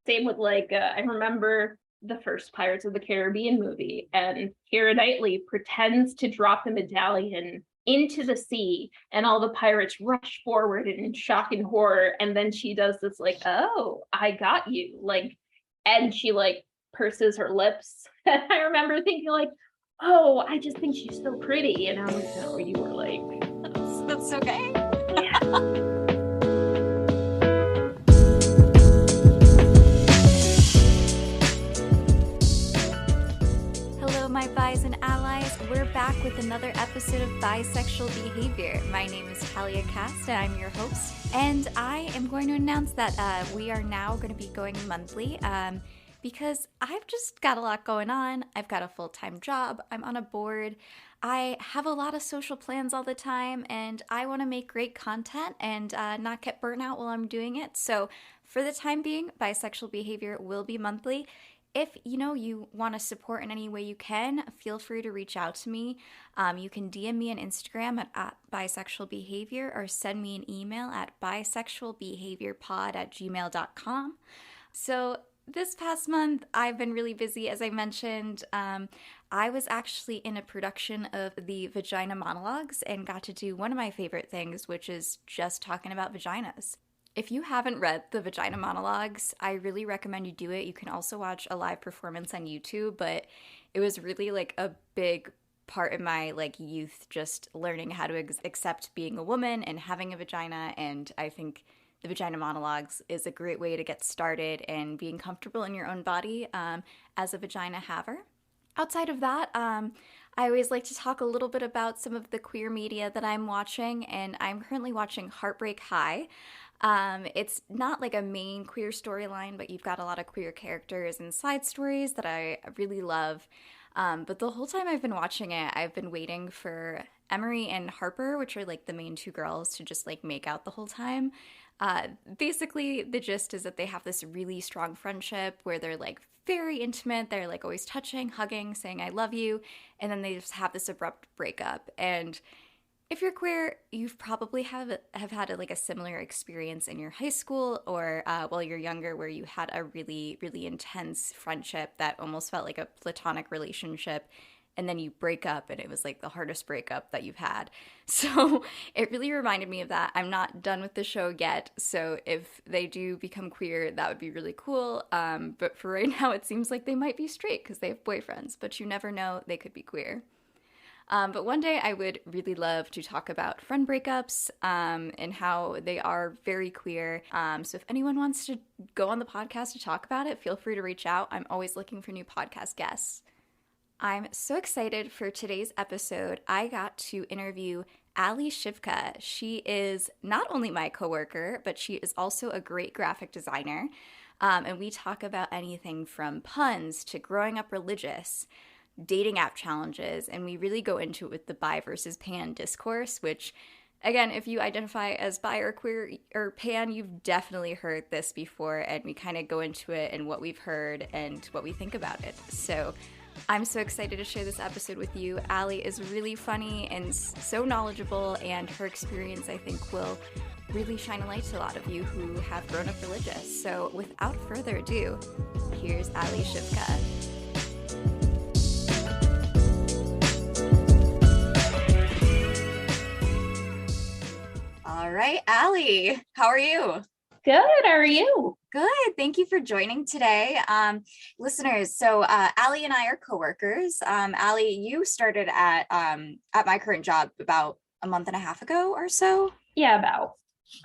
Same with I remember the first Pirates of the Caribbean movie, and Keira Knightley pretends to drop the medallion into the sea, and all the pirates rush forward in shock and horror, and then she does this oh, I got you, and she purses her lips. And I remember thinking oh, I just think she's so pretty, and I was no, you were that's okay. Yeah. My bis and allies, we're back with another episode of Bisexual Behavior. My name is Talia Cast and I'm your host, and I am going to announce that we are now going to be going monthly because I've just got a lot going on. I've got a full-time job, I'm on a board, I have a lot of social plans all the time, and I want to make great content and not get burnt out while I'm doing it. So for the time being, Bisexual Behavior will be monthly. If you want to support in any way you can, feel free to reach out to me. You can DM me on Instagram at bisexualbehavior or send me an email at bisexualbehaviorpod@gmail.com. So this past month, I've been really busy, as I mentioned. I was actually in a production of the Vagina Monologues and got to do one of my favorite things, which is just talking about vaginas. If you haven't read the Vagina Monologues, I really recommend you do it. You can also watch a live performance on YouTube, but it was really a big part of my youth, just learning how to accept being a woman and having a vagina. And I think the Vagina Monologues is a great way to get started and being comfortable in your own body as a vagina haver. Outside of that, I always like to talk a little bit about some of the queer media that I'm watching, and I'm currently watching Heartbreak High. It's not a main queer storyline, but you've got a lot of queer characters and side stories that I really love. But the whole time I've been watching it, I've been waiting for Emery and Harper, which are the main two girls, to just make out the whole time. Basically, the gist is that they have this really strong friendship where they're very intimate. They're always touching, hugging, saying I love you, and then they just have this abrupt breakup. And if you're queer, you've probably have had a similar experience in your high school or while you're younger, where you had a really, really intense friendship that almost felt like a platonic relationship, and then you break up and it was the hardest breakup that you've had. So it really reminded me of that. I'm not done with the show yet, so if they do become queer, that would be really cool. But for right now, it seems like they might be straight because they have boyfriends, but you never know, they could be queer. But one day I would really love to talk about friend breakups and how they are very queer. So if anyone wants to go on the podcast to talk about it, feel free to reach out. I'm always looking for new podcast guests. I'm so excited for today's episode. I got to interview Ally Shivka. She is not only my coworker, but she is also a great graphic designer. And we talk about anything from puns to growing up religious, dating app challenges, and we really go into it with the bi versus pan discourse, which, again, if you identify as bi or queer or pan, you've definitely heard this before, and we kind of go into it and what we've heard and what we think about it. So I'm so excited to share this episode with you. Ally is really funny and so knowledgeable, and her experience, I think, will really shine a light to a lot of you who have grown up religious. So without further ado, here's Ally Shivka. All right, Ally, how are you? Good. How are you? Good. Thank you for joining today. Listeners, so Ally and I are coworkers. Ally, you started at my current job about a month and a half ago or so? Yeah, about.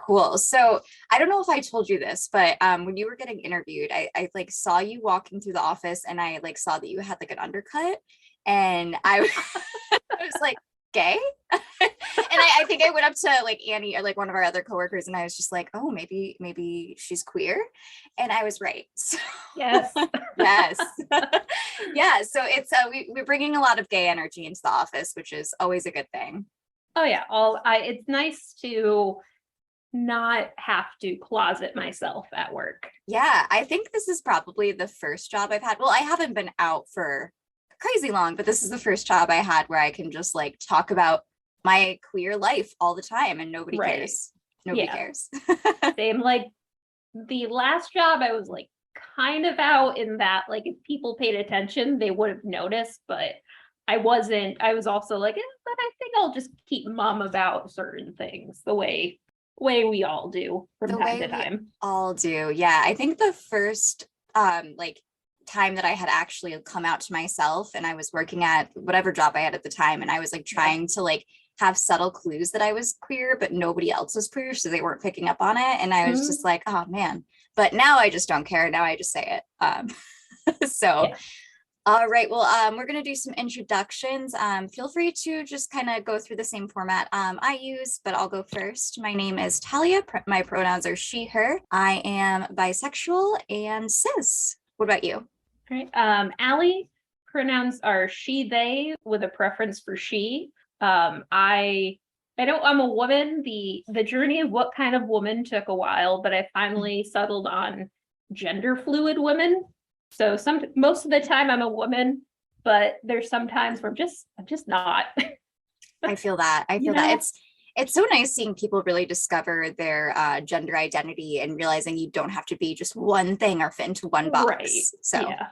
Cool. So I don't know if I told you this, but when you were getting interviewed, I saw you walking through the office, and I saw that you had an undercut, and I was gay. And I think I went up to Annie or one of our other coworkers, and I was just oh, maybe she's queer. And I was right. So, yes. Yes. Yeah. So it's we're bringing a lot of gay energy into the office, which is always a good thing. Oh yeah. It's nice to not have to closet myself at work. Yeah. I think this is probably the first job I've had. Well, I haven't been out for crazy long, but this is the first job I had where I can just talk about my queer life all the time, and nobody cares. Nobody cares. Same. The last job I was kind of out in that, like, if people paid attention, they would have noticed, but I was also like, but I think I'll just keep mum about certain things the way we all do from The time way to we time. all do. Yeah. I think the first like time that I had actually come out to myself, and I was working at whatever job I had at the time, and I was like trying to like have subtle clues that I was queer, but nobody else was queer, so they weren't picking up on it. And I was just like, oh man. But now I just don't care. Now I just say it. So Yeah. all right, well, we're going to do some introductions. Feel free to just kind of go through the same format I use, but I'll go first. My name is Talia. My pronouns are she, her. I am bisexual and cis. What about you? Right. Ally, pronouns are she, they, with a preference for she. I know I'm a woman. The journey of what kind of woman took a while, but I finally settled on gender fluid women. So most of the time I'm a woman, but there's some times where I'm just not. I feel that. I feel that. It's so nice seeing people really discover their gender identity and realizing you don't have to be just one thing or fit into one box. Right. So Yeah.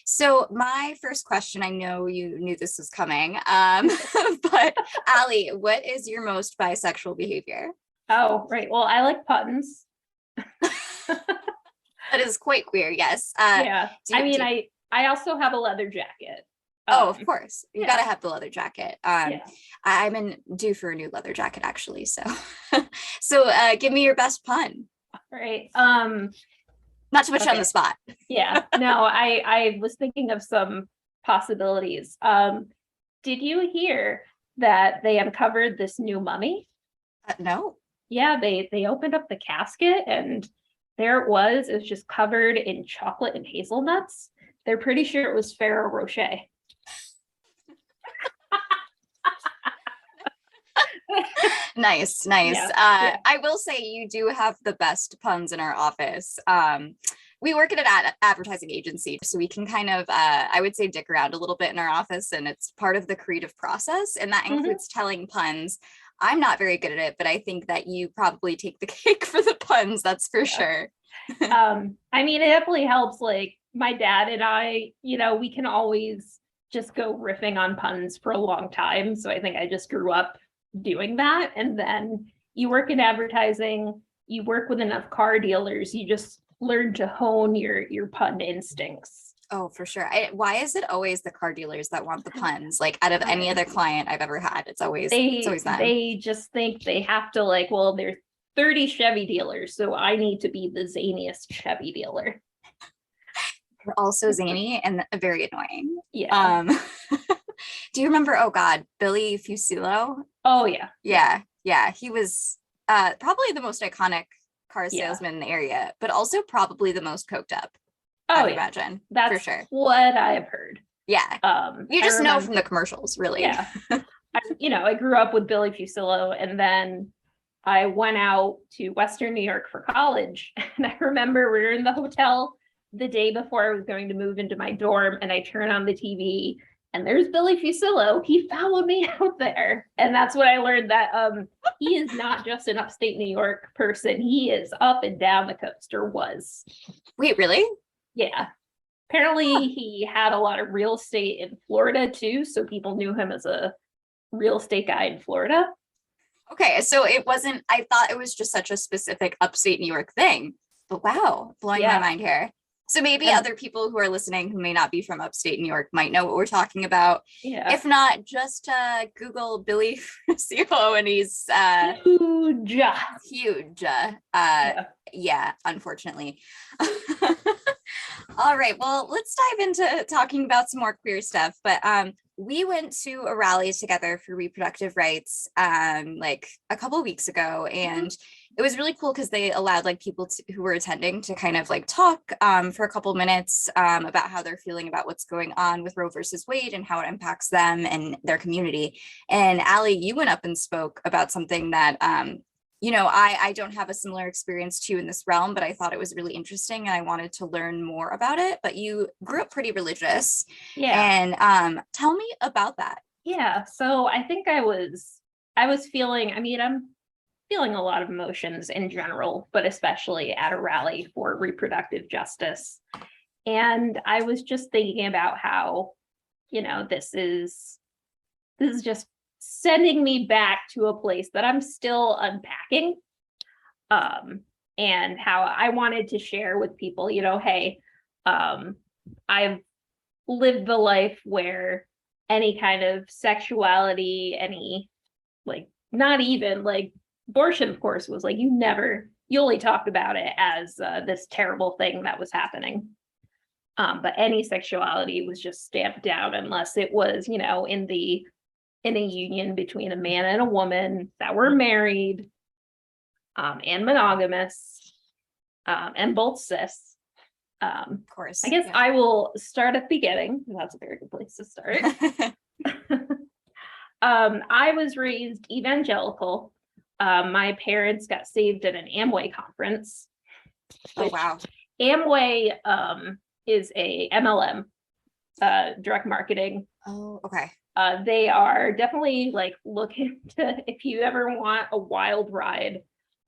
So my first question, I know you knew this was coming, but Ally, what is your most bisexual behavior? Oh, right. Well, I like puns. That is quite queer, yes. Yeah. I also have a leather jacket. Of course. You yeah. gotta have the leather jacket. Yeah. I'm in due for a new leather jacket, actually. So so give me your best pun. Right. Not to put you on the spot. Yeah. No, I was thinking of some possibilities. Did you hear that they uncovered this new mummy? No. Yeah, they opened up the casket and there it was. It was just covered in chocolate and hazelnuts. They're pretty sure it was Ferrero Rocher. Nice. Yeah. I will say you do have the best puns in our office. We work at an advertising agency, so we can kind of, I would say, dick around a little bit in our office, and it's part of the creative process, and that includes telling puns. I'm not very good at it, but I think that you probably take the cake for the puns, that's for sure. It definitely helps. Like my dad and I, we can always just go riffing on puns for a long time. So I think I just grew up doing that. And then you work in advertising, you work with enough car dealers, you just learn to hone your pun instincts. Oh, for sure. Why is it always the car dealers that want the puns? Like out of any other client I've ever had, it's always them. They just think they have to, like, well, there's 30 Chevy dealers, so I need to be the zaniest Chevy dealer. You're also zany and very annoying. Yeah. Do you remember, oh God, Billy Fusillo? Oh yeah. Yeah. He was probably the most iconic car salesman in the area, but also probably the most coked up. I would imagine. That's for sure what I have heard. Yeah. You just know from the commercials, really. Yeah. I grew up with Billy Fusillo, and then I went out to Western New York for college. And I remember we were in the hotel the day before I was going to move into my dorm, and I turn on the TV and there's Billy Fusillo. He followed me out there. And that's what I learned, that he is not just an upstate New York person. He is up and down the coast, or was. Wait, really? Yeah. Apparently he had a lot of real estate in Florida too. So people knew him as a real estate guy in Florida. Okay. So it wasn't, I thought it was just such a specific upstate New York thing. But wow, blowing my mind here. So maybe other people who are listening who may not be from upstate New York might know what we're talking about. Yeah. If not, just Google Billy Fusillo and he's huge. Yeah, unfortunately. All right, well, let's dive into talking about some more queer stuff. But we went to a rally together for reproductive rights like a couple of weeks ago, and it was really cool because they allowed like people who were attending to kind of like talk for a couple minutes about how they're feeling about what's going on with Roe versus Wade and how it impacts them and their community. And Ally, you went up and spoke about something that I don't have a similar experience to in this realm, but I thought it was really interesting and I wanted to learn more about it. But you grew up pretty religious. Yeah. And tell me about that. Yeah. So I think I was feeling, feeling a lot of emotions in general, but especially at a rally for reproductive justice. And I was just thinking about how, this is just sending me back to a place that I'm still unpacking. And how I wanted to share with people, hey, I've lived the life where any kind of sexuality, any not even abortion, of course, was you only talked about it as this terrible thing that was happening. But any sexuality was just stamped down unless it was, in a union between a man and a woman that were married, and monogamous, and both cis. Of course. I guess I will start at the beginning. That's a very good place to start. I was raised evangelical. My parents got saved at an Amway conference. Oh, wow. Amway is a MLM, direct marketing. Oh, okay. They are definitely look into, if you ever want a wild ride,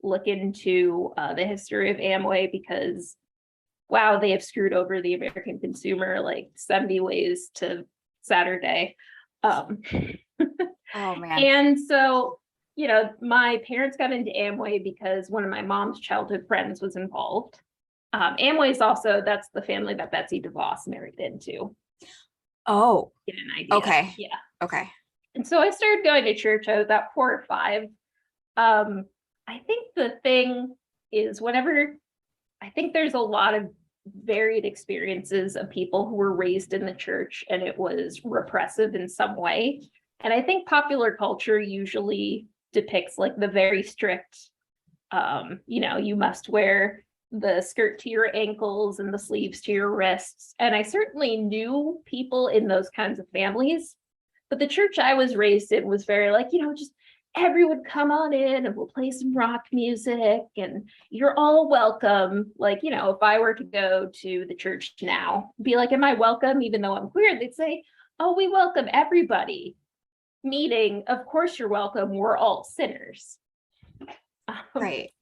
look into the history of Amway, because wow, they have screwed over the American consumer 70 ways to Saturday. Oh man. And so, my parents got into Amway because one of my mom's childhood friends was involved. Amway is also, that's the family that Betsy DeVos married into. Oh, get an idea. Okay. Yeah. Okay. And so I started going to church. I was about 4 or 5. I think the thing is, I think there's a lot of varied experiences of people who were raised in the church and it was repressive in some way. And I think popular culture usually depicts the very strict, you must wear the skirt to your ankles and the sleeves to your wrists. And I certainly knew people in those kinds of families, but the church I was raised in was very just everyone come on in and we'll play some rock music and you're all welcome. If I were to go to the church now, be am I welcome even though I'm queer? They'd say, oh, we welcome everybody. Meaning, of course you're welcome. We're all sinners. Right.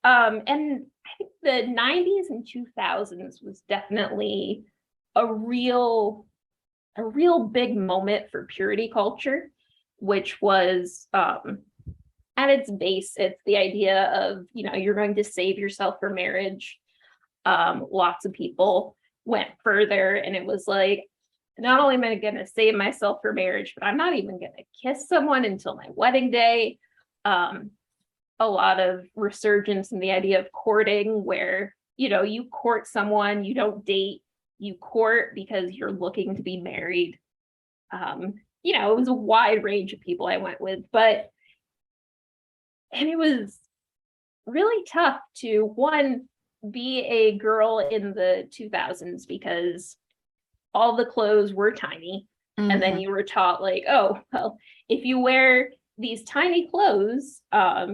And I think the 90s and 2000s was definitely a real big moment for purity culture, which was at its base, it's the idea of, you're going to save yourself for marriage. Lots of people went further and it was not only am I going to save myself for marriage, but I'm not even going to kiss someone until my wedding day. A lot of resurgence in the idea of courting where, you court someone, you don't date, you court because you're looking to be married. It was a wide range of people I went with, and it was really tough to, one, be a girl in the 2000s because all the clothes were tiny. Mm-hmm. And then you were taught oh, well, if you wear these tiny clothes,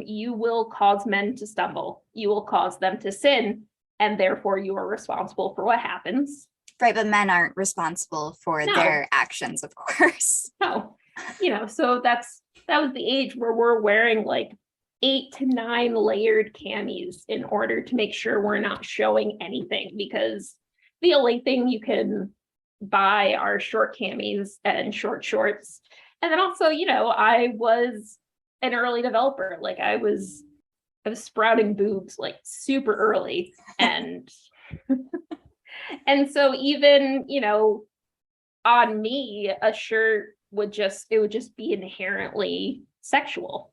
you will cause men to stumble. You will cause them to sin. And therefore you are responsible for what happens. Right, but men aren't responsible for their actions, of course. No, so that was the age where we're wearing 8 to 9 layered camis in order to make sure we're not showing anything, because the only thing you can buy are short camis and short shorts. And then also, I was an early developer. I was sprouting boobs super early, and and so even on me, a shirt would just be inherently sexual.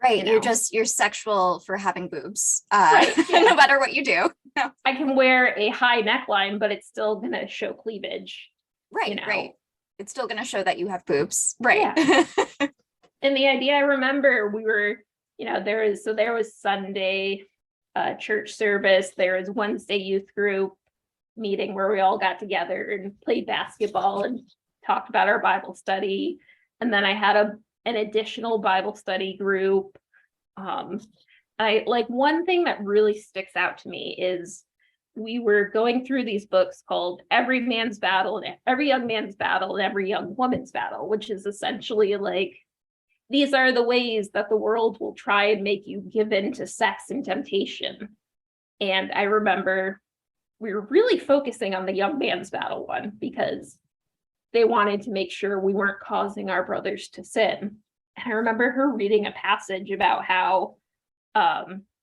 Right. You're sexual for having boobs. Right. Yeah. No matter what you do. No. I can wear a high neckline, but it's still gonna show cleavage. Right. Right. It's still gonna show that you have boobs. Right. Yeah. And the idea, I remember we were, there was Sunday church service, there was Wednesday youth group meeting where we all got together and played basketball and talked about our Bible study. And then I had an additional Bible study group. One thing that really sticks out to me is we were going through these books called Every Man's Battle and Every Young Man's Battle and Every Young Woman's Battle, which is essentially these are the ways that the world will try and make you give in to sex and temptation. And I remember we were really focusing on the young man's battle one because they wanted to make sure we weren't causing our brothers to sin. And I remember her reading a passage about how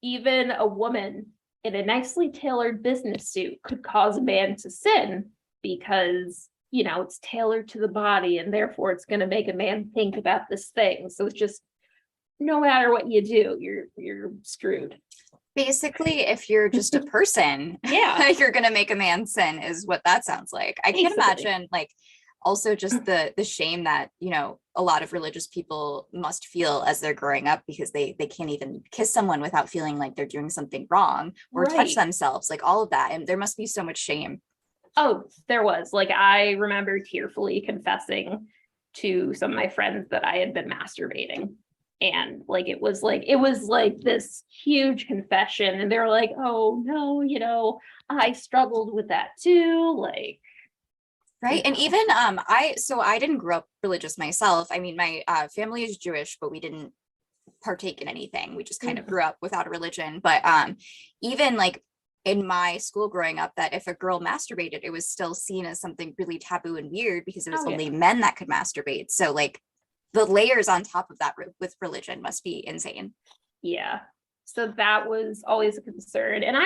even a woman in a nicely tailored business suit could cause a man to sin because, you know, it's tailored to the body and therefore it's going to make a man think about this thing. So it's just, no matter what you do, you're screwed. Basically, if you're just a person, Yeah, you're going to make a man sin is what that sounds like. I can imagine, like, also just the shame that, you know, a lot of religious people must feel as they're growing up because they can't even kiss someone without feeling like they're doing something wrong or touch themselves, like all of that. And there must be so much shame. Oh, there was. Like, I remember tearfully confessing to some of my friends that I had been masturbating. And like it was like this huge confession. And they were like, oh no, you know, I struggled with that too. Like, right. And even I didn't grow up religious myself. I mean, my family is Jewish, but we didn't partake in anything. We just kind of grew up without a religion. But even like in my school growing up, that if a girl masturbated, it was still seen as something really taboo and weird because it was only men that could masturbate. So like the layers on top of that with religion must be insane. Yeah. So that was always a concern. And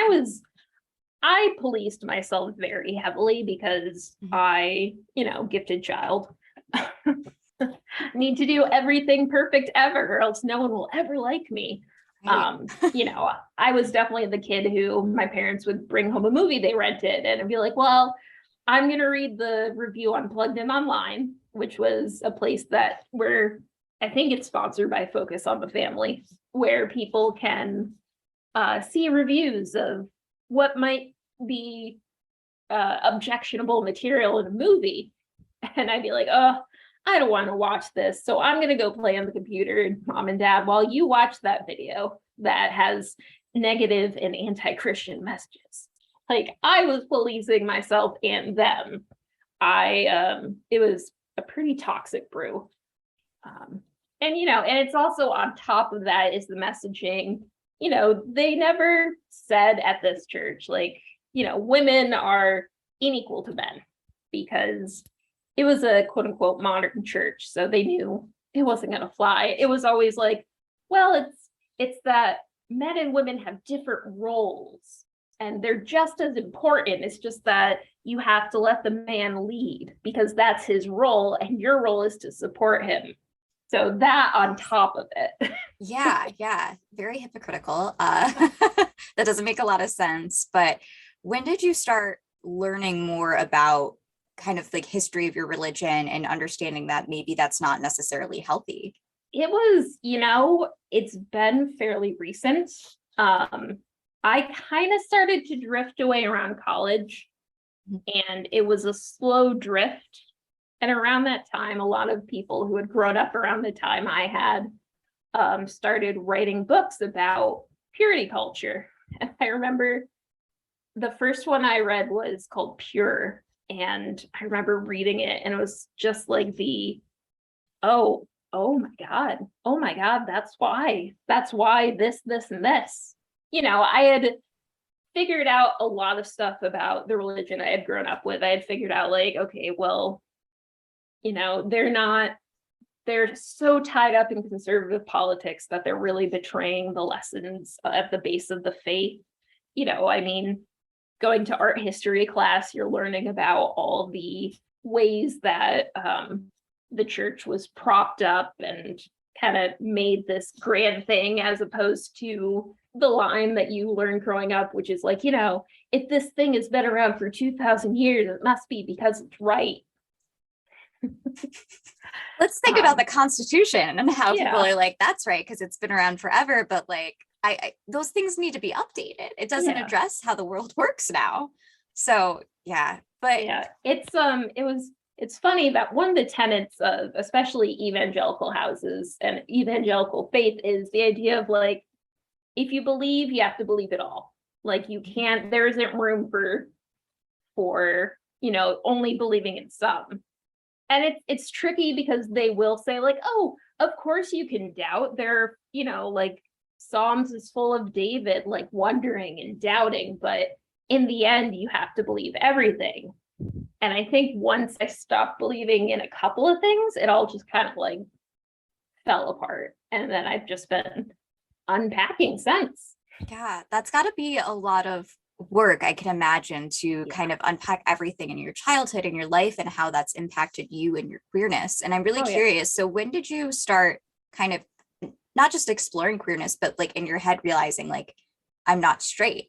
I policed myself very heavily because I, you know, gifted child. Need to do everything perfect ever, or else no one will ever like me. Right. You know, I was definitely the kid who my parents would bring home a movie they rented and I'd be like, well, I'm going to read the review on Plugged In Online, which was a place where I think it's sponsored by Focus on the Family, where people can see reviews of what might be objectionable material in a movie. And I'd be like, oh, I don't want to watch this. So I'm going to go play on the computer, mom and dad, while you watch that video that has negative and anti-Christian messages. Like, I was policing myself and them. It was a pretty toxic brew. And, you know, and it's also on top of that is the messaging, you know, they never said at this church, like, you know, women are unequal to men because it was a quote unquote modern church. So they knew it wasn't going to fly. It was always like, well, it's that men and women have different roles and they're just as important. It's just that you have to let the man lead because that's his role and your role is to support him. So that on top of it. Yeah. Very hypocritical. That doesn't make a lot of sense. But when did you start learning more about kind of like history of your religion and understanding that maybe that's not necessarily healthy? It was, you know, it's been fairly recent. I kind of started to drift away around college and it was a slow drift. And around that time, a lot of people who had grown up around the time I had started writing books about purity culture. And I remember the first one I read was called Pure. And I remember reading it and it was just like oh my God, that's why this, and this. You know, I had figured out a lot of stuff about the religion I had grown up with. I had figured out like, okay, well, you know, they're so tied up in conservative politics that they're really betraying the lessons at the base of the faith. You know, I mean, going to art history class, you're learning about all the ways that the church was propped up and kind of made this grand thing as opposed to the line that you learn growing up, which is like, you know, if this thing has been around for 2,000 years, it must be because it's right. Let's think about the Constitution and how people are like, that's right, because it's been around forever. But like, I those things need to be updated. It doesn't address how the world works now. So yeah, but yeah, it's funny that one of the tenets of especially evangelical houses and evangelical faith is the idea of like, if you believe, you have to believe it all. Like you can't, there isn't room for, you know, only believing in some. and it's tricky because they will say like, oh, of course you can doubt. They're, like Psalms is full of David like wondering and doubting, but in the end you have to believe everything. And I think once I stopped believing in a couple of things, it all just kind of like fell apart. And then I've just been unpacking since. Yeah, that's got to be a lot of work, I can imagine, to kind of unpack everything in your childhood and your life and how that's impacted you and your queerness. And I'm really curious. So when did you start kind of not just exploring queerness, but like in your head realizing like, I'm not straight?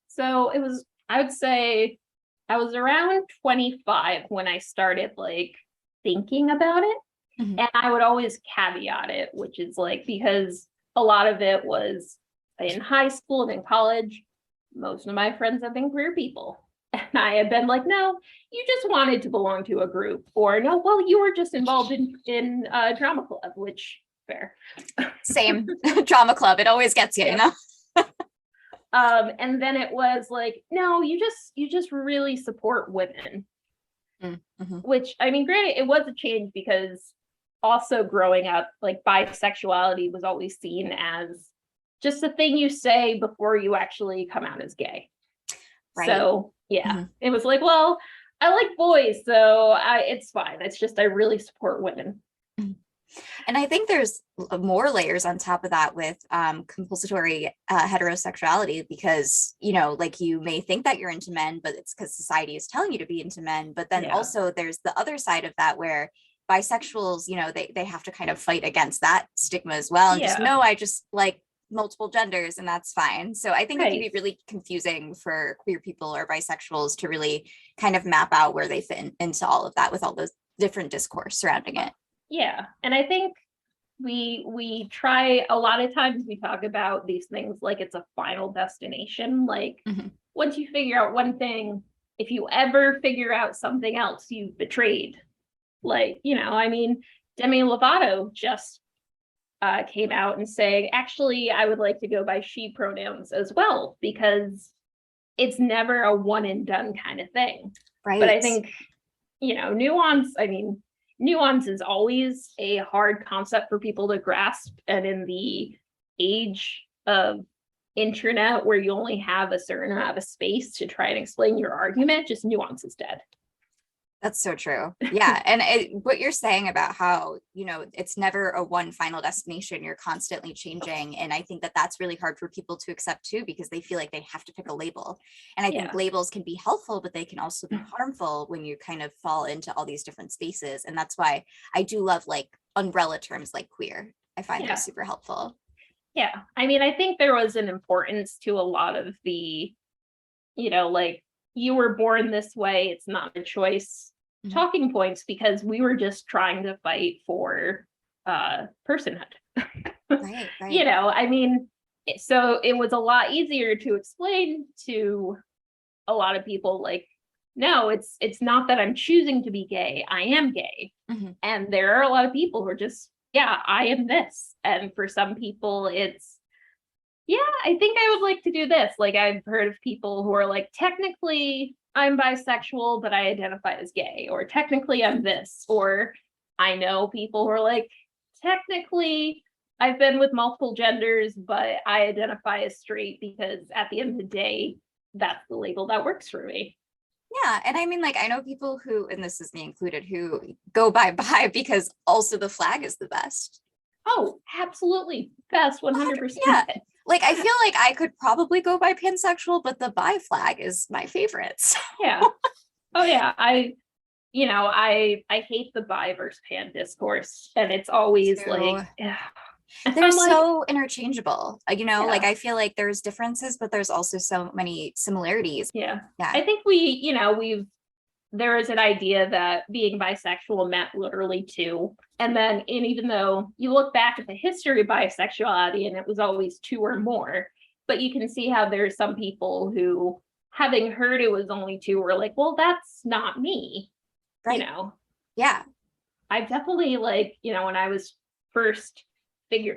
So I would say I was around 25 when I started like thinking about it. Mhm. And I would always caveat it, which is like, because a lot of it was in high school and in college, most of my friends have been queer people. And I had been like, no, you just wanted to belong to a group, or no, well, you were just involved in drama club, which fair. Same. Drama club, it always gets you, you know? And then it was like, no, you just really support women. Mm-hmm. Which, I mean, granted, it was a change because also growing up, like bisexuality was always seen as just a thing you say before you actually come out as gay. Right. So yeah, It was like, well, I like boys, so it's fine. It's just I really support women. And I think there's more layers on top of that with compulsory heterosexuality, because, like you may think that you're into men, but it's because society is telling you to be into men. But then also there's the other side of that where bisexuals, they have to kind of fight against that stigma as well. And just, no, I just like multiple genders and that's fine. So I think it can be really confusing for queer people or bisexuals to really kind of map out where they fit into all of that with all those different discourse surrounding it. Yeah. And I think we try, a lot of times we talk about these things like it's a final destination. Like once you figure out one thing, if you ever figure out something else, you've betrayed. Like, I mean, Demi Lovato just came out and saying, actually, I would like to go by she pronouns as well, because it's never a one and done kind of thing. Right. But I think, nuance is always a hard concept for people to grasp. And in the age of internet where you only have a certain amount of space to try and explain your argument, just nuance is dead. That's so true. Yeah. And what you're saying about how, it's never a one final destination, you're constantly changing. And I think that that's really hard for people to accept too, because they feel like they have to pick a label. And I think labels can be helpful, but they can also be harmful when you kind of fall into all these different spaces. And that's why I do love like umbrella terms like queer. I find those super helpful. Yeah. I mean, I think there was an importance to a lot of the, like, you were born this way, it's not a choice talking points, because we were just trying to fight for personhood. Right. I mean, so it was a lot easier to explain to a lot of people like, no, it's not that I'm choosing to be gay, I am gay. And there are a lot of people who are just, I am this. And for some people it's, I think I would like to do this. Like I've heard of people who are like, technically I'm bisexual, but I identify as gay, or technically I'm this, or I know people who are like, technically I've been with multiple genders, but I identify as straight, because at the end of the day, that's the label that works for me. Yeah. And I mean, like, I know people who, and this is me included, who go by bi because also the flag is the best. Oh, absolutely. Best 100%. Yeah. Like, I feel like I could probably go by pansexual, but the bi flag is my favorite. So. Yeah. Oh yeah. I hate the bi versus pan discourse. And it's always like, they're so interchangeable. Like I feel like there's differences, but there's also so many similarities. Yeah. I think there is an idea that being bisexual meant literally two. And then, even though you look back at the history of bisexuality and it was always two or more, but you can see how there's some people who, having heard it was only two, were like, well, that's not me. Right. Yeah. I definitely when I was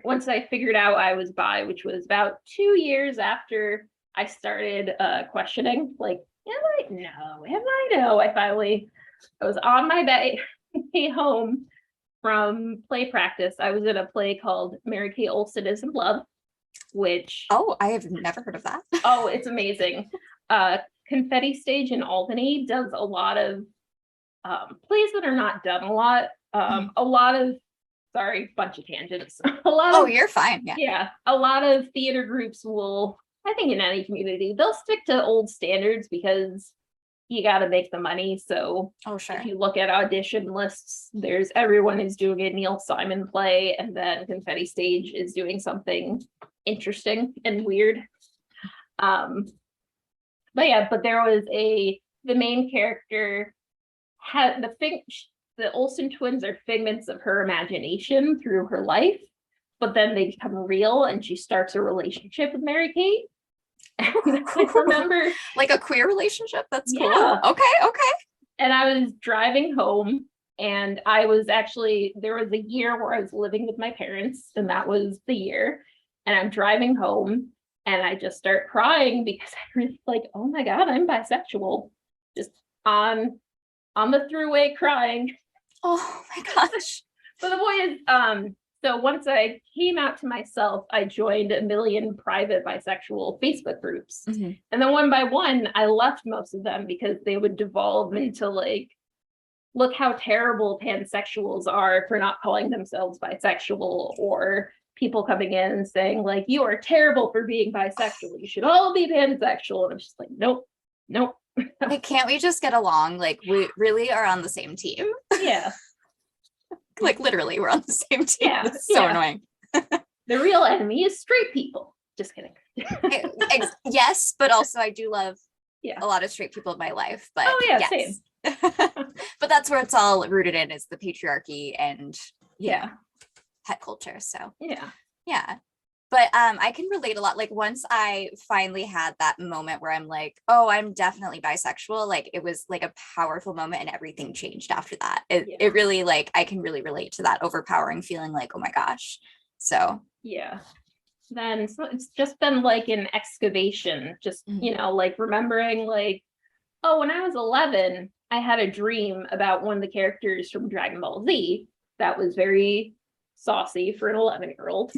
once I figured out I was bi, which was about 2 years after I started questioning, like, am I? No. I finally I was on my way home from play practice. I was in a play called Mary Kay Olsen is in Love, which Oh, I have never heard of that. oh, it's amazing. Confetti Stage in Albany does a lot of plays that are not done a lot. A lot of sorry, bunch of tangents. A lot Oh, of you're fine. Yeah. yeah, a lot of theater groups will, I think in any community, they'll stick to old standards because you got to make the money. So Oh, sure. if you look at audition lists, there's everyone is doing a Neil Simon play, and then Confetti Stage is doing something interesting and weird. But yeah, but there was the main character had the Olsen twins are figments of her imagination through her life, but then they become real and she starts a relationship with Mary Kate. And I remember like a queer relationship. That's cool. Yeah. Okay. And I was driving home, and I was actually, there was a year where I was living with my parents, and that was the year. And I'm driving home and I just start crying because I was like, oh my God, I'm bisexual. Just on the thruway crying. Oh my gosh. But the point is, so once I came out to myself, I joined a million private bisexual Facebook groups. Mhm. And then one by one, I left most of them because they would devolve into like, look how terrible pansexuals are for not calling themselves bisexual, or people coming in and saying like, you are terrible for being bisexual. You should all be pansexual. And I'm just like, nope. Like, can't we just get along? Like, we really are on the same team. Yeah. Like, literally, we're on the same team. Yeah, It's so yeah. annoying. The real enemy is straight people. Just kidding. Yes, but also I do love Yeah. a lot of straight people in my life. But Oh, yeah, yes. But that's where it's all rooted in, is the patriarchy and Yeah. het culture. So Yeah. but I can relate a lot. Like, once I finally had that moment where I'm like, oh, I'm definitely bisexual, like it was like a powerful moment, and everything changed after that. It really, like, I can really relate to that overpowering feeling, like, oh my gosh. So Yeah. Then so it's just been like an excavation, just Mhm. like remembering like, oh, when I was 11, I had a dream about one of the characters from Dragon Ball Z that was very saucy for an 11-year-old.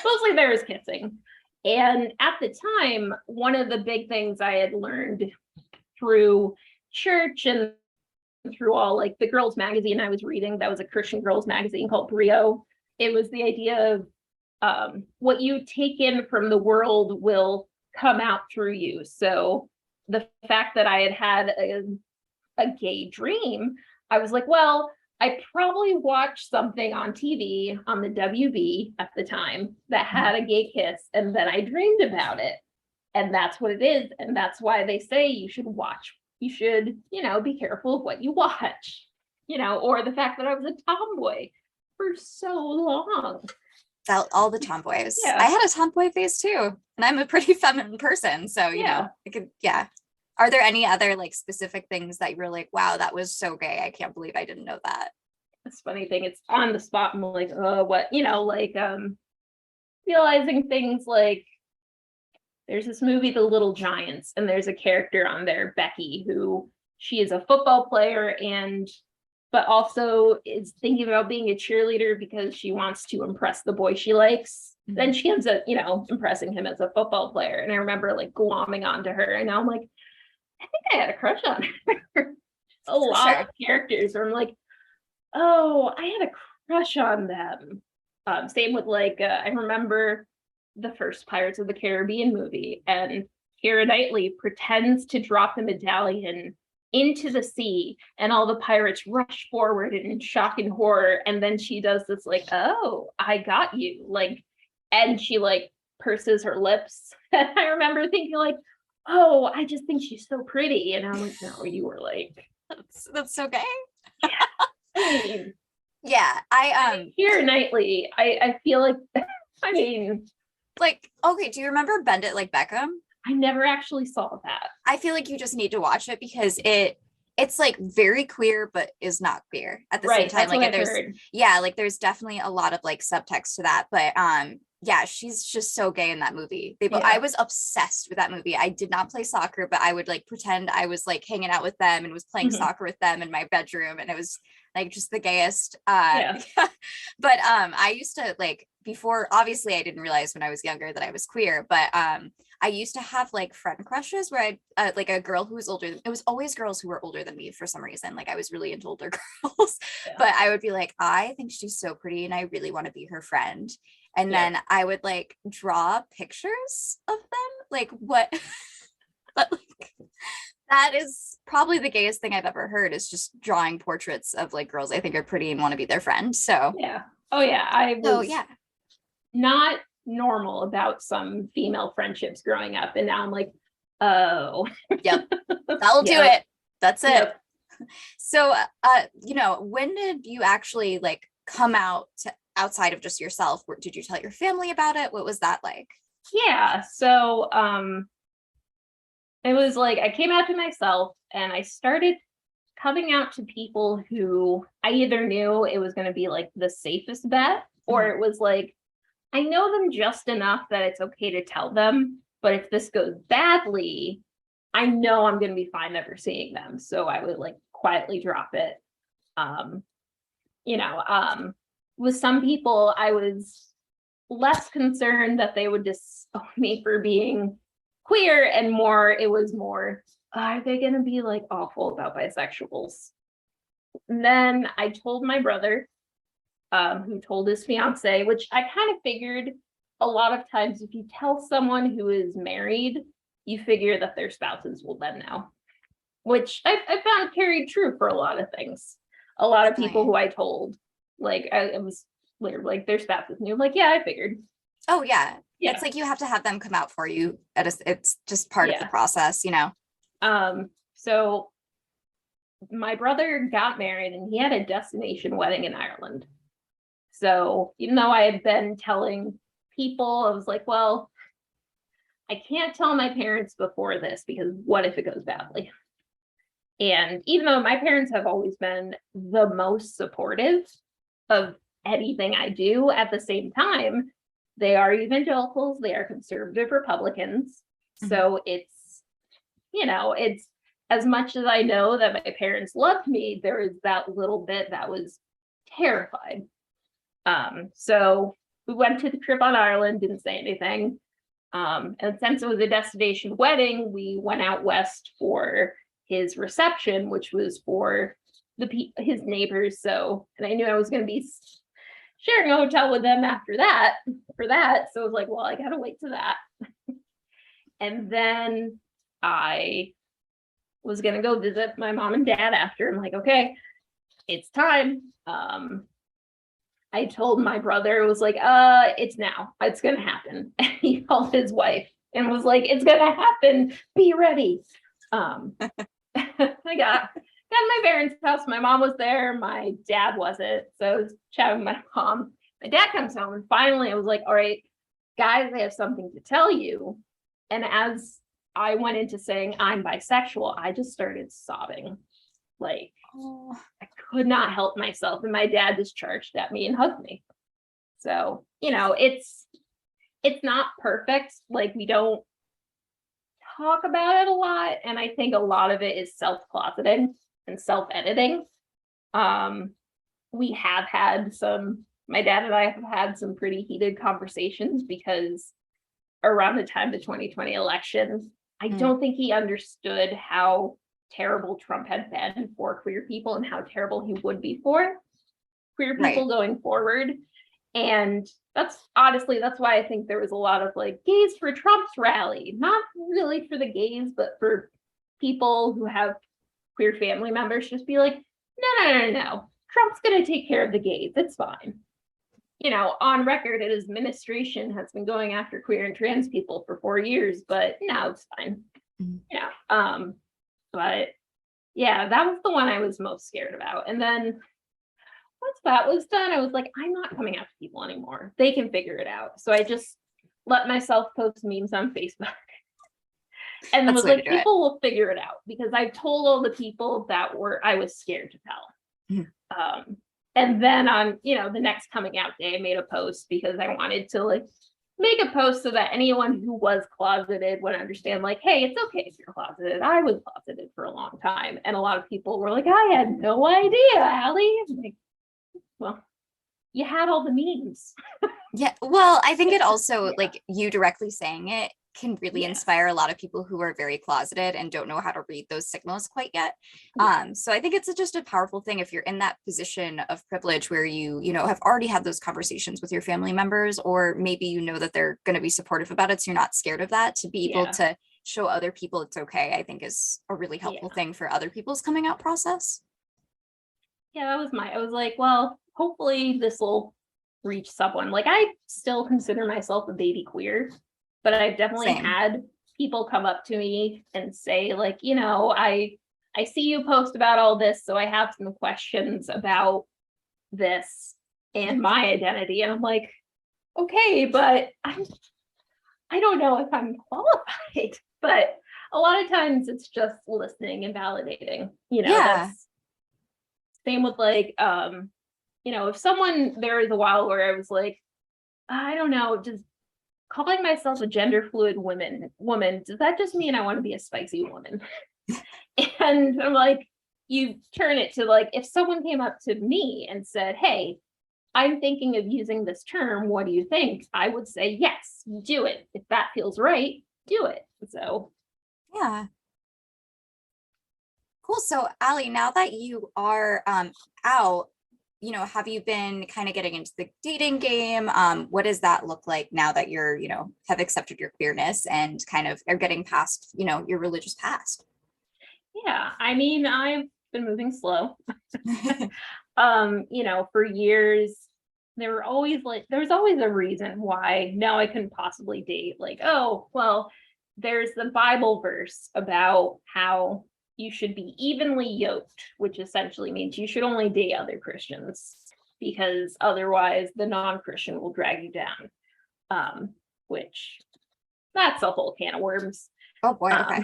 Mostly there was kissing. And at the time, one of the big things I had learned through church and through all like the girls magazine I was reading, that was a Christian girls magazine called Brio. It was the idea of what you take in from the world will come out through you. So the fact that I had a gay dream, I was like, well, I probably watched something on TV on the WB at the time that had a gay kiss, and then I dreamed about it. And that's what it is. And that's why they say you should watch. You should, be careful of what you watch, or the fact that I was a tomboy for so long. all the tomboys. Yeah. I had a tomboy phase too, and I'm a pretty feminine person. So, Are there any other like specific things that you were like, wow, that was so gay, I can't believe I didn't know that? It's funny thing, it's on the spot. I'm like, oh, what, realizing things like there's this movie, The Little Giants, and there's a character on there, Becky, who she is a football player but also is thinking about being a cheerleader because she wants to impress the boy she likes. Mhm. Then she ends up, impressing him as a football player. And I remember like glomming onto her, and now I'm like, I think I had a crush on her. A lot of characters where I'm like, oh, I had a crush on them. Same with like, I remember the first Pirates of the Caribbean movie, and Keira Knightley pretends to drop the medallion into the sea, and all the pirates rush forward in shock and horror, and then she does this like, oh, I got you, like, and she like purses her lips. And I remember thinking like, oh, I just think she's so pretty, and I'm like, no, you were like, that's so gay. I mean, yeah, Keira Knightley, I feel like, I mean, like, okay, do you remember Bend It Like Beckham? I never actually saw that. I feel like you just need to watch it because it's like very queer, but is not queer at the same time. That's Like, what there's heard. like there's definitely a lot of like subtext to that, but yeah, she's just so gay in that movie. Yeah. I was obsessed with that movie. I did not play soccer, but I would like pretend I was like hanging out with them and was playing Mhm. soccer with them in my bedroom, and it was like just the gayest. Yeah. But I used to like, before, obviously I didn't realize when I was younger that I was queer, but I used to have like friend crushes where I like a girl who was older. It was always girls who were older than me for some reason. Like I was really into older girls, Yeah. but I would be like, I think she's so pretty and I really want to be her friend. And Yeah. then I would like draw pictures of them, like what, but like that is probably the gayest thing I've ever heard, is just drawing portraits of like girls I think are pretty and want to be their friend. So Yeah. Oh yeah. I so was yeah. not normal about some female friendships growing up. And now I'm like, oh. Yep. That'll do Yep. it. That's it. Yep. So you know, when did you actually like come out to outside of just yourself? Did you tell your family about it? What was that like? Yeah. So it was like I came out to myself and I started coming out to people who I either knew it was going to be like the safest bet, or it was like, I know them just enough that it's okay to tell them, but if this goes badly, I know I'm going to be fine never seeing them. So I would like quietly drop it. You know, with some people, I was less concerned that they would disown me for being queer, and more, it was more, are they going to be like awful about bisexuals? And then I told my brother, who told his fiance, which I kind of figured a lot of times if you tell someone who is married, you figure that their spouses will then know, which I found carried true for a lot of things. A lot of people who I told, like, I was like, their spouses knew, like, yeah, I figured. Oh yeah. Yeah. It's like you have to have them come out for you. It's just part of the process, you know. So my brother got married and he had a destination wedding in Ireland. So even though I had been telling people, I was like, well, I can't tell my parents before this because what if it goes badly? And even though my parents have always been the most supportive of anything I do, at the same time, they are evangelicals, they are conservative Republicans. So it's, you know, it's, as much as I know that my parents loved me, there is that little bit that was terrified. So we went to the trip on Ireland, didn't say anything. And since it was a destination wedding, we went out west for his reception, which was for his neighbors. So, and I knew I was going to be sharing a hotel with them after that, for that. So I was like, well, I gotta wait to that. And then I was gonna go visit my mom and dad after. I'm like, okay, it's time. I told my brother, it was like, it's now, it's gonna happen. And he called his wife and was like, it's gonna happen, be ready. I got my parents' house. My mom was there. My dad wasn't. So I was chatting with my mom. My dad comes home, and finally I was like, all right, guys, I have something to tell you. And as I went into saying I'm bisexual, I just started sobbing. Like, I could not help myself. And my dad just charged at me and hugged me. So, you know, it's not perfect. Like, we don't talk about it a lot. And I think a lot of it is self-closeting and self-editing. We have had my dad and I have had some pretty heated conversations because around the time of the 2020 election, I don't think he understood how terrible Trump had been for queer people and how terrible he would be for queer people going forward. And that's why I think there was a lot of like gays for Trump's rally, not really for the gays, but for people who have queer family members, just be like, no. Trump's going to take care of the gays. It's fine. You know, on record, his administration has been going after queer and trans people for 4 years, but no, it's fine. Yeah. But yeah, that was the one I was most scared about. And then once that was done, I was like, I'm not coming out to people anymore. They can figure it out. So I just let myself post memes on Facebook. And then was like, people will figure it out, because I told all the people that I was scared to tell. And then on, the next coming out day, I made a post because I wanted to like make a post so that anyone who was closeted would understand, like, hey, it's okay if you're closeted. I was closeted for a long time. And a lot of people were like, I had no idea, Ally. I'm like, well, you had all the memes. Yeah, well, I think it also like you directly saying it can really inspire a lot of people who are very closeted and don't know how to read those signals quite yet. So I think it's just a powerful thing if you're in that position of privilege where you know have already had those conversations with your family members, or maybe you know that they're going to be supportive about it, so you're not scared of that, to be able to show other people it's okay, I think is a really helpful thing for other people's coming out process. Yeah, I was like, well, hopefully this will reach someone. Like, I still consider myself a baby queer, but I've definitely had people come up to me and say, like, you know, I see you post about all this, so I have some questions about this and my identity. And I'm like, okay, but I don't know if I'm qualified. But a lot of times it's just listening and validating, you know. That's same with like you know, if someone, there was a while where I was like, I don't know, just calling myself a gender fluid woman, does that just mean I want to be a spicy woman? And I'm like, you turn it to like, if someone came up to me and said, hey, I'm thinking of using this term, what do you think? I would say, yes, do it. If that feels right, do it. So yeah. Cool. So Ally, now that you are out, you know, have you been kind of getting into the dating game? What does that look like now that you're, you know, have accepted your queerness and kind of are getting past, you know, your religious past? Yeah, I mean, I've been moving slow. You know, for years, there was always a reason why now I couldn't possibly date. Like, oh, well, there's the Bible verse about how you should be evenly yoked, which essentially means you should only date other Christians because otherwise the non-Christian will drag you down. Which that's a whole can of worms. Oh boy, okay.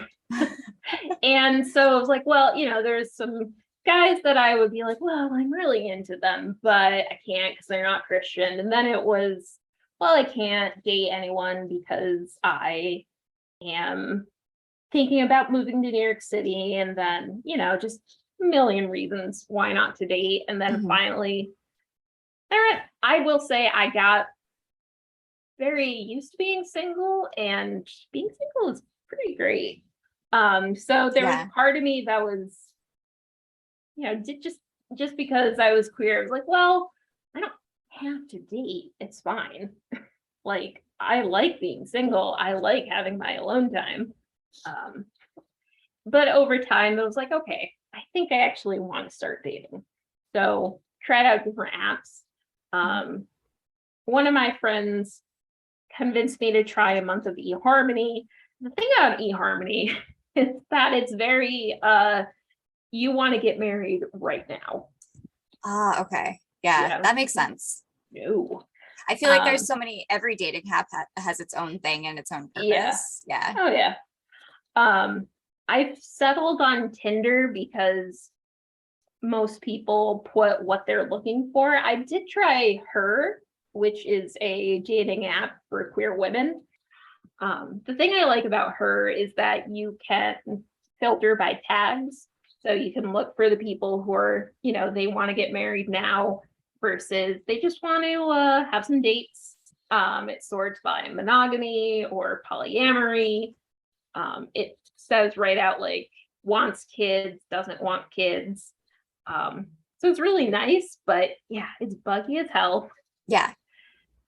And so I was like, well, you know, there's some guys that I would be like, well, I'm really into them, but I can't because they're not Christian. And then it was, well, I can't date anyone because I am thinking about moving to New York City, and then, you know, just a million reasons why not to date. And then finally, I will say I got very used to being single, and being single is pretty great. So there was part of me that was, you know, just because I was queer, I was like, well, I don't have to date. It's fine. Like, I like being single. I like having my alone time. But over time, it was like, okay, I think I actually want to start dating. So tried out different apps. One of my friends convinced me to try a month of eHarmony. The thing about eHarmony is that it's very you want to get married right now. Okay. Yeah, that makes sense. No. I feel like there's so many, every dating app has its own thing and its own purpose. Yeah. Oh yeah. I've settled on Tinder because most people put what they're looking for. I did try Her, which is a dating app for queer women. The thing I like about Her is that you can filter by tags. So you can look for the people who are, you know, they want to get married now versus they just want to have some dates. It sorts by monogamy or polyamory. It says right out like wants kids, doesn't want kids. So it's really nice, but yeah, it's buggy as hell. Yeah,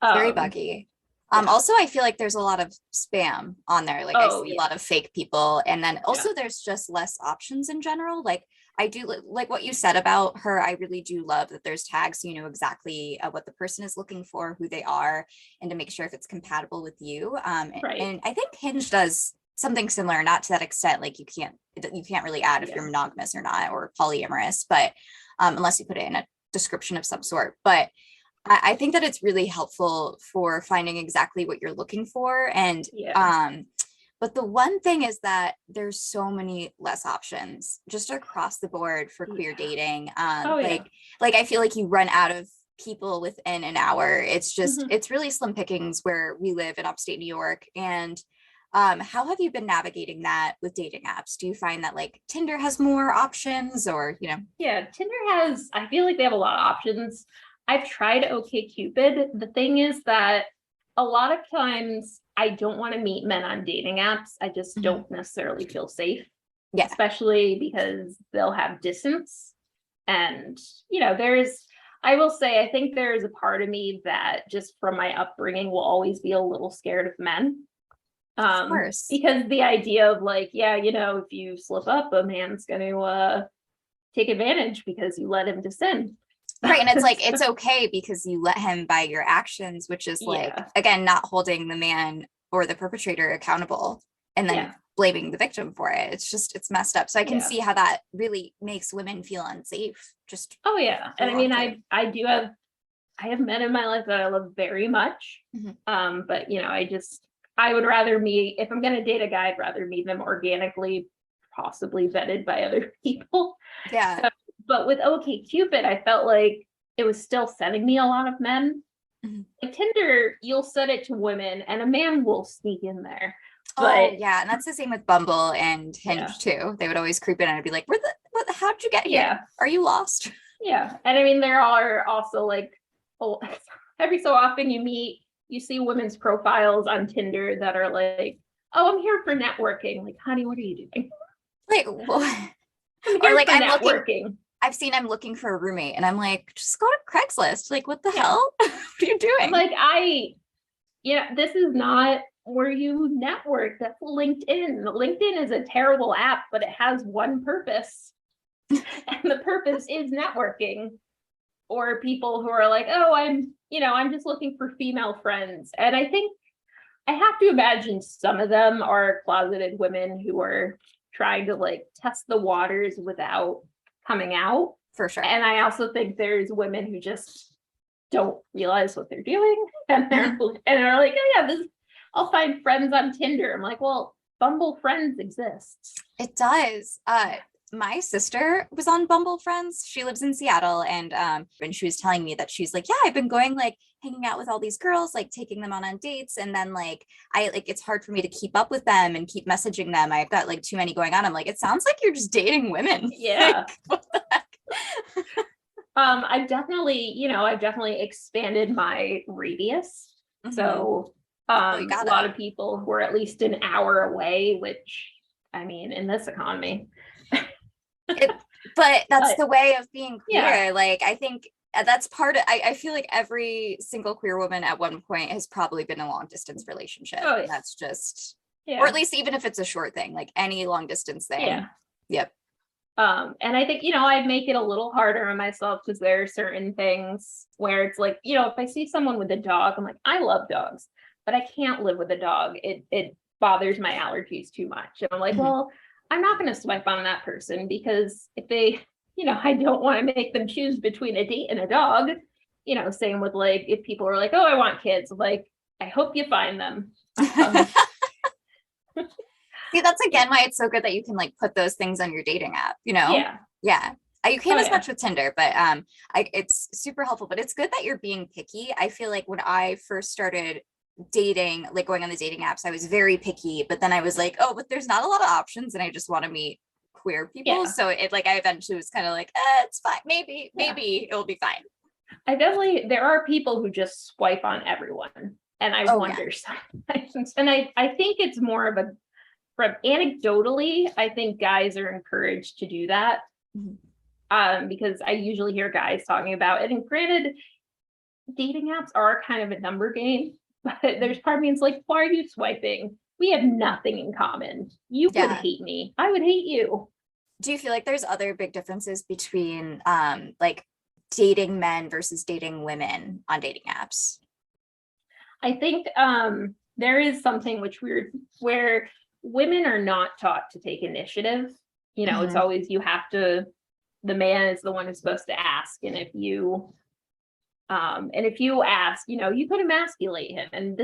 it's very buggy. Also, I feel like there's a lot of spam on there. Like I see a lot of fake people. And then also there's just less options in general. Like I do like what you said about Her. I really do love that there's tags, so you know exactly what the person is looking for, who they are, and to make sure if it's compatible with you. And I think Hinge does something similar, not to that extent. Like you can't really add if you're monogamous or not, or polyamorous, but unless you put it in a description of some sort. But I think that it's really helpful for finding exactly what you're looking for. And but the one thing is that there's so many less options just across the board for queer dating. Like I feel like you run out of people within an hour. It's just, Mhm. it's really slim pickings where we live in upstate New York. And how have you been navigating that with dating apps? Do you find that like Tinder has more options or, you know? Yeah, Tinder has, I feel like they have a lot of options. I've tried OkCupid. The thing is that a lot of times I don't want to meet men on dating apps. I just Mhm. don't necessarily feel safe, Yeah. especially because they'll have distance. And, I will say, I think there is a part of me that just from my upbringing will always be a little scared of men. Of course. Because the idea of like, yeah, if you slip up, a man's going to take advantage because you let him descend. Right. And it's like, it's okay because you let him by your actions, which is like, Yeah. again, not holding the man or the perpetrator accountable and then Yeah. blaming the victim for it. It's just, it's messed up. So I can Yeah. see how that really makes women feel unsafe. Just, Oh yeah. for And a I long mean, time. I have men in my life that I love very much. Mhm. But I would rather meet, if I'm gonna date a guy, I'd rather meet them organically, possibly vetted by other people. Yeah. But with OkCupid, I felt like it was still sending me a lot of men. Mhm. Like Tinder, you'll set it to women and a man will sneak in there. Oh But yeah. And that's the same with Bumble and yeah. Hinge too. They would always creep in and I'd be like, how'd you get here? Yeah. Are you lost? Yeah. And I mean, there are also like, oh, every so often you see women's profiles on Tinder that are like, oh, I'm here for networking. Like, honey, what are you doing? Like, I'm or here like for I'm networking. looking for a roommate and I'm like, just go to Craigslist. Like, what the Yeah. hell? What are you doing? Like, this is not where you network. That's LinkedIn. LinkedIn is a terrible app, but it has one purpose. And the purpose is networking. Or people who are like, oh, I'm just looking for female friends. And I think I have to imagine some of them are closeted women who are trying to like test the waters without coming out. For sure. And I also think there's women who just don't realize what they're doing. And they're like, oh yeah, I'll find friends on Tinder. I'm like, well, Bumble Friends exists. It does. My sister was on Bumble Friends. She lives in Seattle, and she was telling me that she's like, yeah, I've been going like hanging out with all these girls, like taking them on dates, and then like it's hard for me to keep up with them and keep messaging them. I've got like too many going on. I'm like, it sounds like you're just dating women. Yeah. Like, what the heck? I've definitely expanded my radius. Mhm. So You a gotta. lot of people who are at least an hour away, which I mean, in this economy. But that's But, the way of being queer. yeah. Like, I think that's part of, I feel like every single queer woman at one point has probably been in a long distance relationship. Oh, yeah. And that's just, Yeah. or at least even if it's a short thing, like any long distance thing. Yeah. Yep. And I think, I make it a little harder on myself because there are certain things where it's like, if I see someone with a dog, I'm like, I love dogs, but I can't live with a dog. It bothers my allergies too much. And I'm like, Mhm. well, I'm not going to swipe on that person because if they, I don't want to make them choose between a date and a dog. Same with like, if people are like, oh, I want kids, like, I hope you find them. See, that's again why it's so good that you can like put those things on your dating app, Yeah. Yeah. You can't Oh, as yeah. much with Tinder, but it's super helpful. But it's good that you're being picky. I feel like when I first started dating, like going on the dating apps, I was very picky, but then I was like, oh, but there's not a lot of options and I just want to meet queer people. Yeah. So it like I eventually was kind of like, it's fine. Maybe it'll be fine. There are people who just swipe on everyone. And I wonder sometimes. And I think it's more of from anecdotally, I think guys are encouraged to do that. Mhm. Because I usually hear guys talking about it. And granted, dating apps are kind of a number game, but there's part of me that's like, why are you swiping? We have nothing in common. You would hate me. I would hate you. Do you feel like there's other big differences between like dating men versus dating women on dating apps? I think there is something where women are not taught to take initiative. It's always the man is the one who's supposed to ask. And if you ask, you could emasculate him. And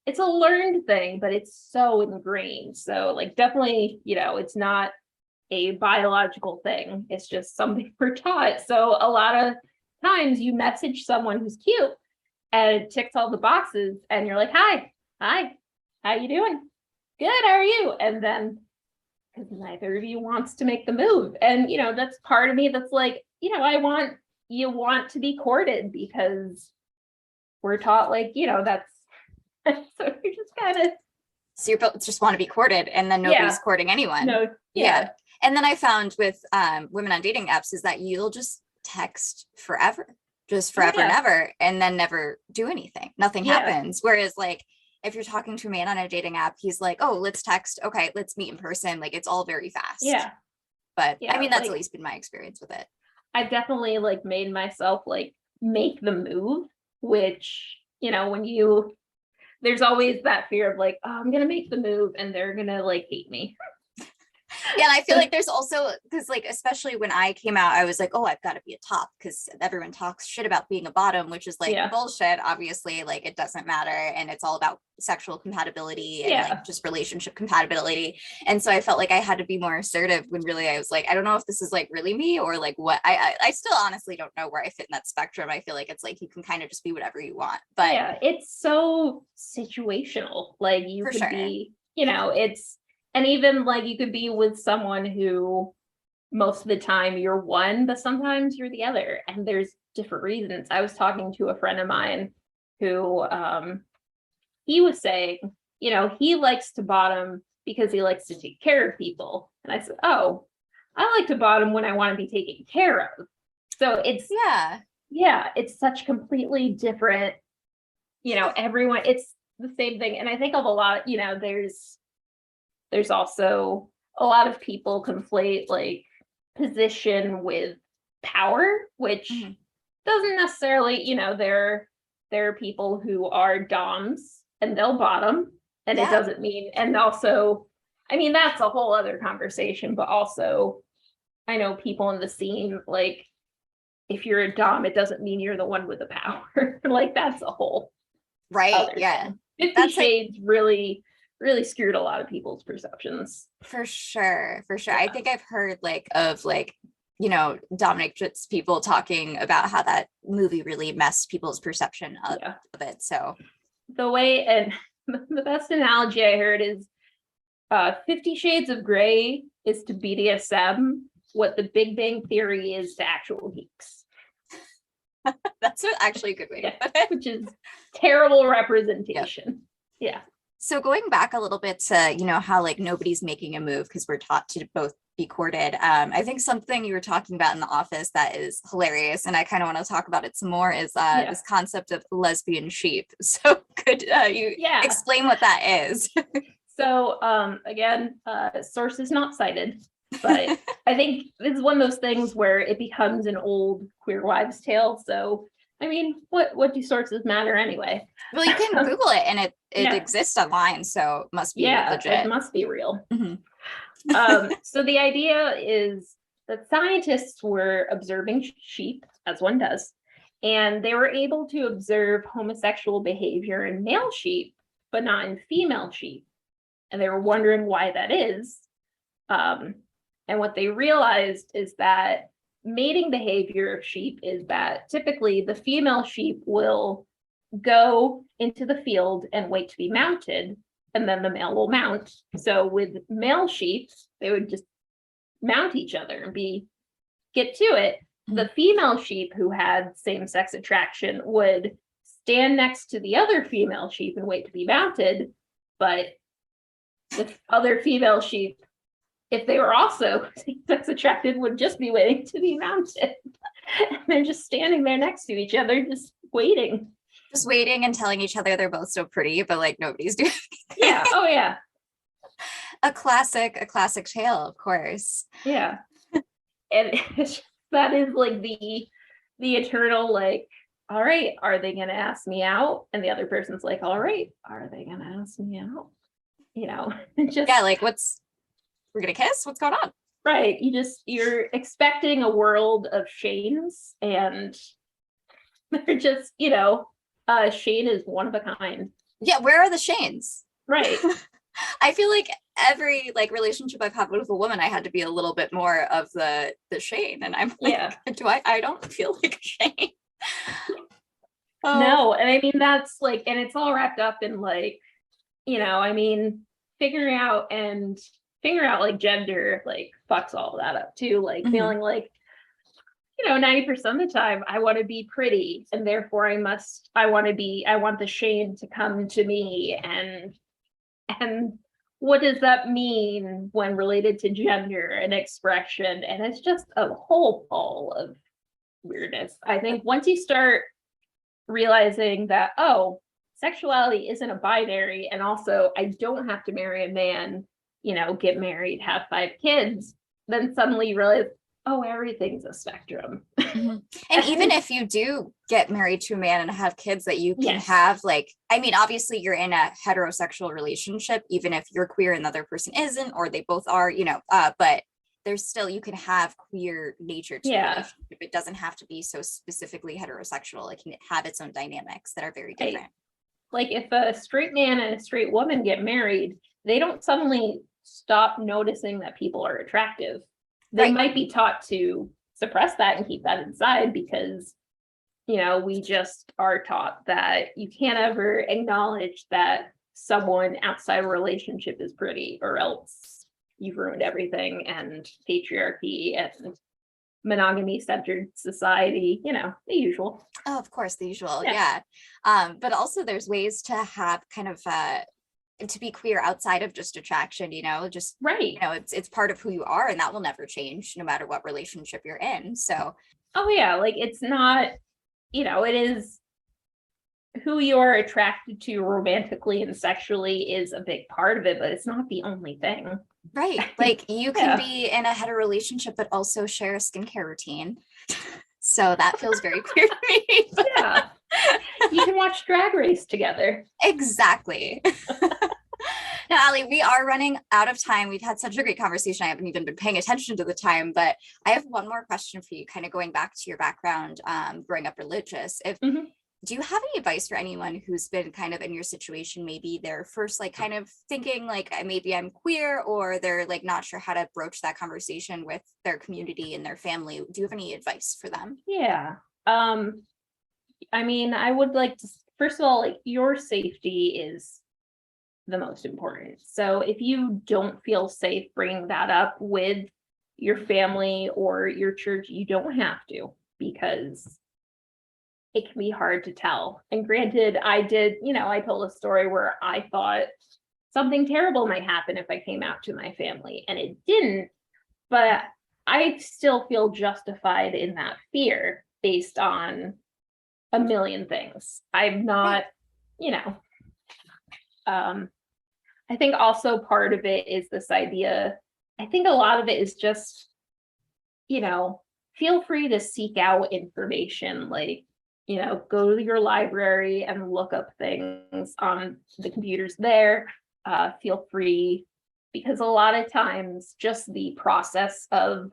it's a learned thing, but it's so ingrained. So like definitely, it's not a biological thing. It's just something we're taught. So a lot of times you message someone who's cute and it ticks all the boxes and you're like, hi, how you doing? Good, how are you? And then because neither of you wants to make the move. And that's part of me that's like, you want to be courted because we're taught like, that's so you're just kind of, so you both just want to be courted, and then nobody's courting anyone. no, yeah. And then I found with women on dating apps is that you'll just text forever, just forever and ever, and then never do anything. Nothing happens. Whereas like if you're talking to a man on a dating app, he's like, oh, let's text. Okay, let's meet in person. Like it's all very fast. Yeah. But I mean, that's like, at least been my experience with it. I've definitely like made myself like make the move, which, there's always that fear of like, oh, I'm going to make the move and they're going to like hate me. Yeah, and I feel like there's also, because like, especially when I came out, I was like, oh, I've got to be a top because everyone talks shit about being a bottom, which is like bullshit. Obviously, like it doesn't matter. And it's all about sexual compatibility and like just relationship compatibility. And so I felt like I had to be more assertive when really I was like, I don't know if this is like really me or like what. I still honestly don't know where I fit in that spectrum. I feel like it's like you can kind of just be whatever you want. But yeah, it's so situational. Like you could be, it's, and even like you could be with someone who most of the time you're one, but sometimes you're the other. And there's different reasons. I was talking to a friend of mine who he was saying, he likes to bottom because he likes to take care of people. And I said, oh, I like to bottom when I want to be taken care of. So it's it's such completely different, everyone, it's the same thing. And I think of a lot, there's also a lot of people conflate like position with power, which doesn't necessarily, there are people who are doms and they'll bottom, and it doesn't mean, and also, I mean, that's a whole other conversation, but also I know people in the scene, like if you're a dom, it doesn't mean you're the one with the power. Like that's a whole right. Yeah. 50 Shades really skewed a lot of people's perceptions. For sure. I think I've heard like of like, dominatrix people talking about how that movie really messed people's perception of it. So the way, and the best analogy I heard is 50 Shades of Grey is to BDSM what the Big Bang Theory is to actual geeks. That's actually a good way to put it. Which is terrible representation. Yeah. So going back a little bit to, how like nobody's making a move because we're taught to both be courted. I think something you were talking about in the office that is hilarious, and I kind of want to talk about it some more, is this concept of lesbian sheep. So could you explain what that is? So again, source is not cited, but I think it's one of those things where it becomes an old queer wives' tale. So I mean, what do sources matter anyway? Well, you can Google it and it exists online, so it must be legit. It must be real. So the idea is that scientists were observing sheep, as one does, and they were able to observe homosexual behavior in male sheep, but not in female sheep. And they were wondering why that is. And what they realized is that mating behavior of sheep is that typically the female sheep will go into the field and wait to be mounted, and then the male will mount. So with male sheep, they would just mount each other and get to it. The female sheep who had same-sex attraction would stand next to the other female sheep and wait to be mounted, but the other female sheep, if they were also same-sex attracted, would just be waiting to be mounted. And they're just standing there next to each other, just waiting. Just waiting and telling each other they're both so pretty, but like nobody's doing anything. Yeah. Oh yeah. A classic tale, of course. Yeah. And that is like the eternal, like, all right, are they gonna ask me out? And the other person's like, all right, are they gonna ask me out? Just like we're gonna kiss? What's going on? Right. You're expecting a world of Shanes, and they're just, Shane is one of a kind. Yeah, where are the Shanes? Right. I feel like every like relationship I've had with a woman, I had to be a little bit more of the Shane, and I'm like, I don't feel like a Shane. Oh, No, and I mean that's like, and it's all wrapped up in like, I mean, figuring out like gender like fucks all that up too. Like mhm. feeling like, 90% of the time I want to be pretty and therefore I want the shame to come to me, and what does that mean when related to gender and expression? And it's just a whole ball of weirdness. I think once you start realizing that, oh, sexuality isn't a binary, and also I don't have to marry a man, get married, have 5 kids, then suddenly you realize, oh, everything's a spectrum. Mhm. And even if you do get married to a man and have kids, that you can Yes. have like, I mean, obviously you're in a heterosexual relationship, even if you're queer and the other person isn't, or they both are, but there's still, you can have queer nature to your Yeah. relationship. It doesn't have to be so specifically heterosexual. It can have its own dynamics that are very Right. different. Like if a straight man and a straight woman get married, they don't suddenly stop noticing that people are attractive. They Right. might be taught to suppress that and keep that inside because, we just are taught that you can't ever acknowledge that someone outside a relationship is pretty, or else you've ruined everything. And patriarchy and monogamy centered society, the usual. Oh, of course, the usual. Yeah. Yeah. But also there's ways to have kind of to be queer outside of just attraction, just Right. it's part of who you are, and that will never change no matter what relationship you're in. So Oh yeah, like it's not, it is who you're attracted to romantically and sexually is a big part of it, but it's not the only thing. right, like you can Yeah. be in a hetero relationship but also share a skincare routine. So that feels very queer to me. Yeah. You can watch Drag Race together. Exactly. Now, Ally, we are running out of time. We've had such a great conversation. I haven't even been paying attention to the time, but I have one more question for you, kind of going back to your background, growing up religious. Mhm. Do you have any advice for anyone who's been kind of in your situation? Maybe they're first like kind of thinking like maybe I'm queer, or they're like not sure how to broach that conversation with their community and their family. Do you have any advice for them? Yeah. I mean, I would like to, first of all, like your safety is the most important. So if you don't feel safe bringing that up with your family or your church, you don't have to, because it can be hard to tell. And granted, I told a story where I thought something terrible might happen if I came out to my family, and it didn't, but I still feel justified in that fear based on a million things. I'm not, I think also part of it is this idea. I think a lot of it is just, feel free to seek out information, like, go to your library and look up things on the computers there. Feel free, because a lot of times just the process of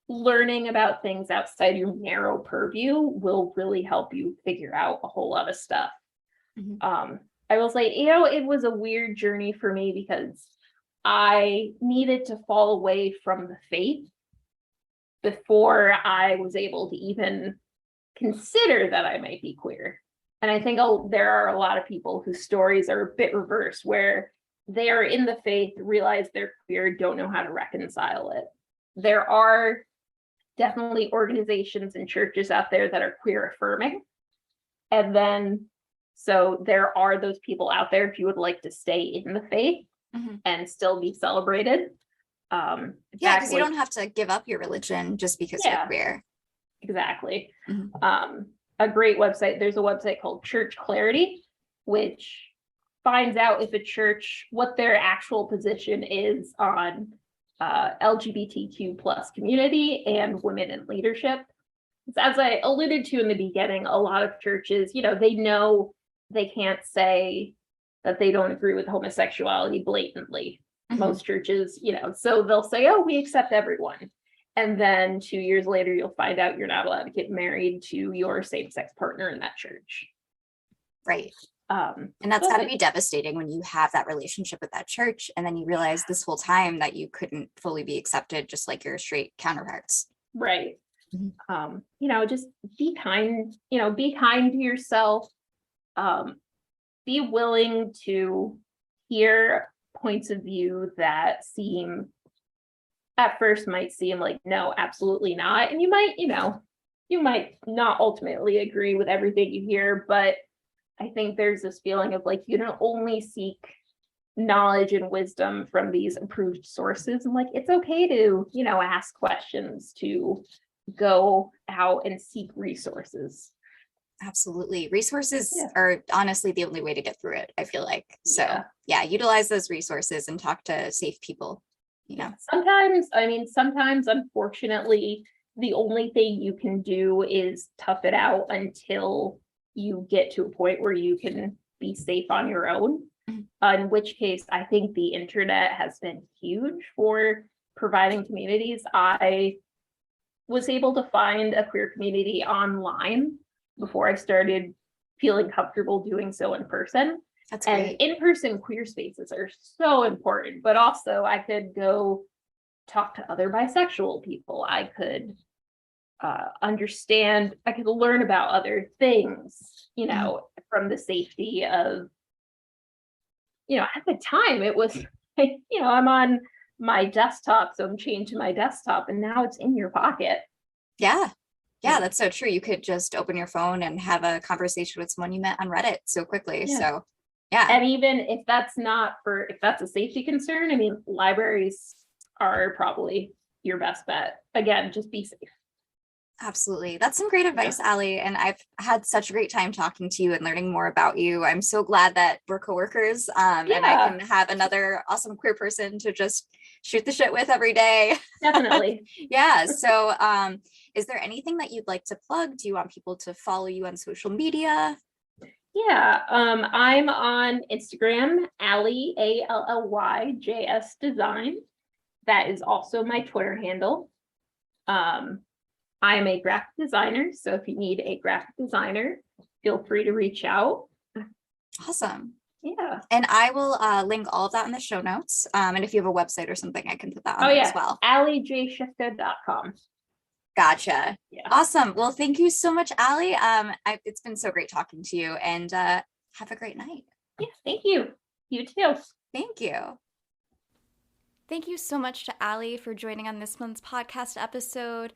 learning about things outside your narrow purview will really help you figure out a whole lot of stuff. Mhm. I will say, it was a weird journey for me because I needed to fall away from the faith before I was able to even consider that I might be queer. And I think there are a lot of people whose stories are a bit reverse, where they are in the faith, realize they're queer, don't know how to reconcile it. There are definitely organizations and churches out there that are queer affirming. And then, so there are those people out there if you would like to stay in the faith Mhm. and still be celebrated. Yeah, because you don't have to give up your religion just because Yeah. you're queer. Exactly. Mhm. A great website, there's a website called Church Clarity, which finds out if a church, what their actual position is on LGBTQ plus community and women in leadership. As I alluded to in the beginning, a lot of churches, they know they can't say that they don't agree with homosexuality blatantly. Mhm. Most churches, so they'll say, oh, we accept everyone. And then 2 years later, you'll find out you're not allowed to get married to your same-sex partner in that church. Right. And that's got to be devastating when you have that relationship with that church, and then you realize this whole time that you couldn't fully be accepted just like your straight counterparts. Right. Just be kind, be kind to yourself. Be willing to hear points of view that at first might seem like, no, absolutely not. And you might not ultimately agree with everything you hear, but I think there's this feeling of like, you don't only seek knowledge and wisdom from these approved sources. And like, it's okay to, ask questions, to go out and seek resources. Absolutely. Resources are honestly the only way to get through it, I feel like. So utilize those resources and talk to safe people, Sometimes, unfortunately, the only thing you can do is tough it out until you get to a point where you can be safe on your own. In which case, I think the internet has been huge for providing communities. I was able to find a queer community online before I started feeling comfortable doing so in person. That's great. And in-person queer spaces are so important, but also I could go talk to other bisexual people. I could I could learn about other things, from the safety of, at the time it was, I'm on my desktop, so I'm chained to my desktop, and now it's in your pocket. Yeah, that's so true. You could just open your phone and have a conversation with someone you met on Reddit so quickly. Yeah. So yeah. And even if that's a safety concern, libraries are probably your best bet. Again, just be safe. Absolutely. That's some great advice, Ally. And I've had such a great time talking to you and learning more about you. I'm so glad that we're coworkers and I can have another awesome queer person to just shoot the shit with every day. Definitely. Yeah. So is there anything that you'd like to plug? Do you want people to follow you on social media? Yeah. I'm on Instagram, Ally, ALLY Design. That is also my Twitter handle. I am a graphic designer, so if you need a graphic designer, feel free to reach out. Awesome. Yeah. And I will link all of that in the show notes. And if you have a website or something, I can put that on there as well. AllyShivka.com. Gotcha. Yeah. Awesome. Well, thank you so much, Ally. It's been so great talking to you, and have a great night. Yeah, thank you. You too. Thank you. Thank you so much to Ally for joining on this month's podcast episode.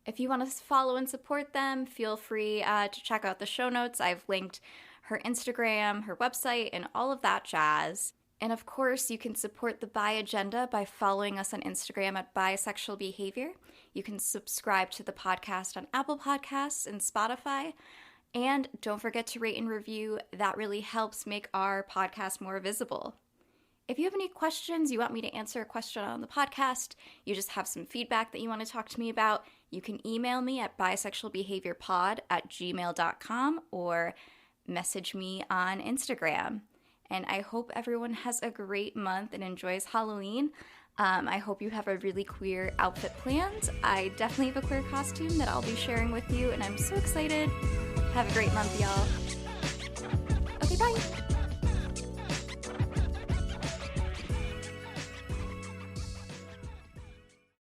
If you want to follow and support them, feel free to check out the show notes. I've linked her Instagram, her website, and all of that jazz. And of course, you can support the Bi Agenda by following us on Instagram at Bisexual Behavior. You can subscribe to the podcast on Apple Podcasts and Spotify. And don't forget to rate and review. That really helps make our podcast more visible. If you have any questions, you want me to answer a question on the podcast, you just have some feedback that you want to talk to me about, you can email me at bisexualbehaviorpod@gmail.com or message me on Instagram. And I hope everyone has a great month and enjoys Halloween. I hope you have a really queer outfit planned. I definitely have a queer costume that I'll be sharing with you, and I'm so excited. Have a great month, y'all.